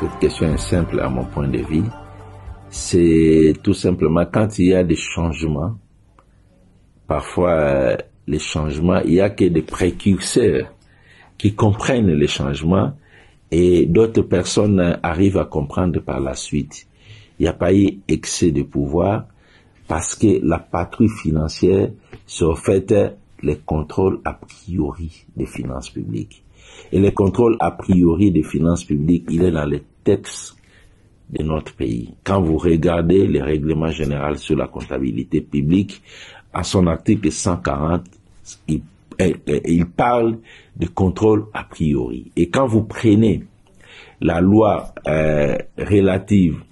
Cette question est simple à mon point de vue. C'est tout simplement quand il y a des changements, parfois les changements, il n'y a que des précurseurs qui comprennent les changements et d'autres personnes arrivent à comprendre par la suite. Il n'y a pas eu excès de pouvoir parce que la patrouille financière, c'est en fait les contrôles a priori des finances publiques. Et le contrôle a priori des finances publiques, il est dans les textes de notre pays. Quand vous regardez les règlements généraux sur la comptabilité publique, à son article 140, il parle de contrôle a priori. Et quand vous prenez la loi relative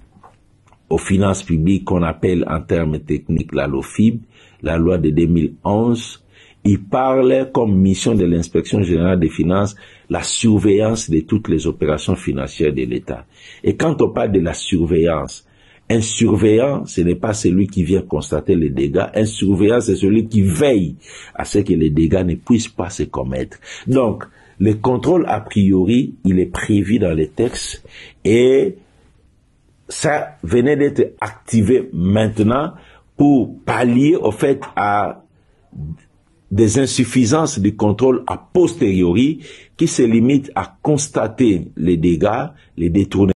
aux finances publiques qu'on appelle en termes techniques la LOFIB, la loi de 2011, il parle comme mission de l'inspection générale des finances la surveillance de toutes les opérations financières de l'État. Et quand on parle de la surveillance, un surveillant, ce n'est pas celui qui vient constater les dégâts. Un surveillant, c'est celui qui veille à ce que les dégâts ne puissent pas se commettre. Donc, le contrôle a priori, il est prévu dans les textes et ça venait d'être activé maintenant pour pallier au fait à des insuffisances du contrôle a posteriori qui se limitent à constater les dégâts, les détournements.